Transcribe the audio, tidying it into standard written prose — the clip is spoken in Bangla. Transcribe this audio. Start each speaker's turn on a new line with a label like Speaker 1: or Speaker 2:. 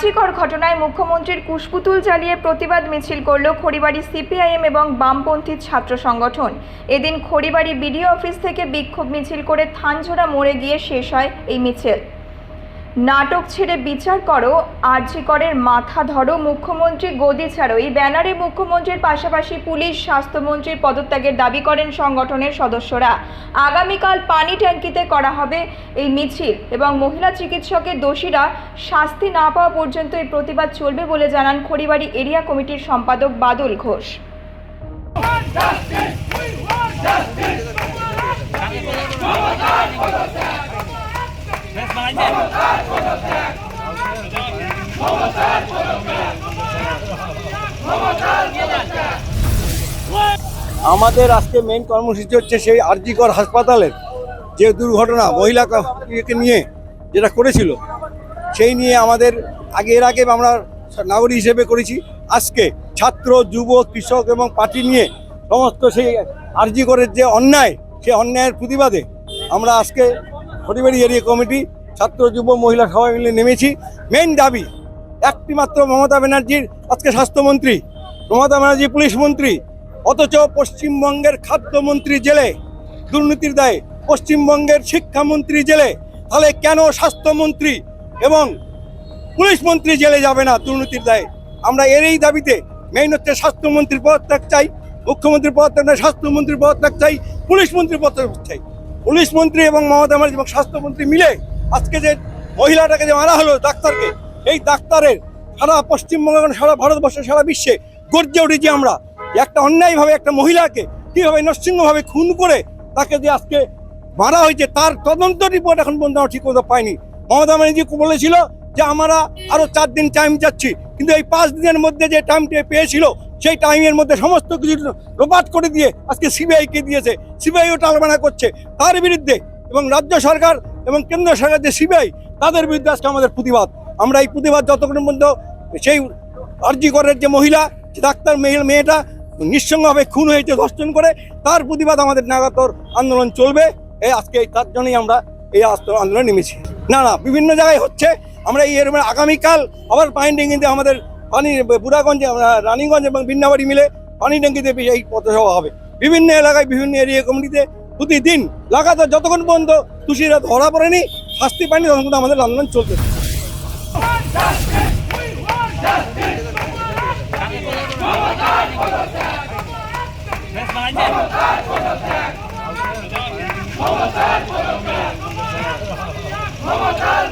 Speaker 1: আরজিকর ঘটনায় মুখ্যমন্ত্রীর কুশপুতুল চালিয়ে প্রতিবাদ মিছিল করল খড়িবাড়ি সিপিআইএম এবং বামপন্থী ছাত্র সংগঠন। এদিন খড়িবাড়ি বিডিও অফিস থেকে বিক্ষোভ মিছিল করে থানঝোড়া মোড়ে গিয়ে শেষ হয় এই মিছিল। নাটক ছেড়ে বিচার করো, আরজিকরের মাথা ধরো, মুখ্যমন্ত্রী গদি ছাড়ো, এই ব্যানারে মুখ্যমন্ত্রীর পাশাপাশি পুলিশ স্বাস্থ্যমন্ত্রীর পদত্যাগের দাবি করেন সংগঠনের সদস্যরা। আগামীকাল পানি ট্যাঙ্কিতে করা হবে এই মিছিল এবং মহিলা চিকিৎসকের দোষীরা শাস্তি না পাওয়া পর্যন্ত এই প্রতিবাদ চলবে বলে জানান খড়িবাড়ি এরিয়া কমিটির সম্পাদক বাদল ঘোষ।
Speaker 2: আমাদের আজকে মেইন কর্মসূচি হচ্ছে সেই আরজিকর হাসপাতালের যে দুর্ঘটনা মহিলাকে নিয়ে যেটা করেছিল সেই নিয়ে আমাদের এর আগে আমরা নাগরিক হিসেবে করেছি। আজকে ছাত্র, যুব, কৃষক এবং পার্টি নিয়ে সমস্ত সেই আরজিকরের যে অন্যায়, সেই অন্যায়ের প্রতিবাদে আমরা আজকে খড়িবাড়ি এরিয়া কমিটি ছাত্র, যুব, মহিলা সবাই মিলে নেমেছি। মেইন দাবি একটি মাত্র, মমতা ব্যানার্জির আজকে স্বাস্থ্যমন্ত্রী, মমতা ব্যানার্জি পুলিশ মন্ত্রী, অথচ পশ্চিমবঙ্গের খাদ্যমন্ত্রী জেলে দুর্নীতির দায়ে, পশ্চিমবঙ্গের শিক্ষামন্ত্রী জেলে, তাহলে কেন স্বাস্থ্যমন্ত্রী এবং পুলিশ মন্ত্রী জেলে যাবে না দুর্নীতির দায়ে? আমরা এরই দাবিতে মেইন হচ্ছে স্বাস্থ্যমন্ত্রীর পদত্যাগ চাই, মুখ্যমন্ত্রীর পদত্যাগ চাই, স্বাস্থ্যমন্ত্রীর পদত্যাগ চাই, পুলিশ মন্ত্রীর পদত্যাগ চাই। পুলিশ মন্ত্রী এবং মমতা ব্যানার্জি এবং স্বাস্থ্যমন্ত্রী মিলে আজকে যে মহিলাটাকে যে মারা হলো, ডাক্তারকে, এই ডাক্তারের সারা পশ্চিমবঙ্গ, সারা ভারতবর্ষে, সারা বিশ্বে গর্জে উঠেছি আমরা। একটা অন্যায়ভাবে একটা মহিলাকে কীভাবে নৃশংসভাবে খুন করে তাকে যে আজকে মারা হয়েছে, তার তদন্ত রিপোর্ট এখন পর্যন্ত আমরা ঠিক মতো পাইনি। মমতা ব্যানার্জি বলেছিল যে আমরা আরও 4 দিন টাইম যাচ্ছি, কিন্তু এই 5 দিনের মধ্যে যে টাইমটা পেয়েছিল সেই টাইমের মধ্যে সমস্ত কিছু রোবাট করে দিয়ে আজকে সিবিআইকে দিয়েছে। সিবিআইও টালবানা করছে তার বিরুদ্ধে, এবং রাজ্য সরকার এবং কেন্দ্র সরকার যে সিবিআই, তাদের বিরুদ্ধে আজকে আমাদের প্রতিবাদ। আমরা এই প্রতিবাদ যতক্ষণ পর্যন্ত সেই আরজিকরের যে মহিলা, ডাক্তার মেয়েটা নিঃসঙ্গভাবে খুন হয়েছে ধর্ষণ করে, তার প্রতিবাদ আমাদের নাগাতর আন্দোলন চলবে। আজকে তার জন্যই আমরা এই আন্দোলনে নেমেছি। না, বিভিন্ন জায়গায় হচ্ছে। আমরা এই আগামীকাল আবার পানি ট্যাঙ্কিতে আমাদের বুড়াগঞ্জে, রানীগঞ্জ এবং বিন্নাবাড়ি মিলে পানি ট্যাঙ্কিতে এই পথসভা হবে। বিভিন্ন এলাকায়, বিভিন্ন এরিয়া কমিটিতে প্রতিদিন লাগাতার যতক্ষণ পর্যন্ত দোষীরা ধরা পড়েনি, শাস্তি পায়নি, তখন কিন্তু আমাদের আন্দোলন চলতে।
Speaker 3: মমতার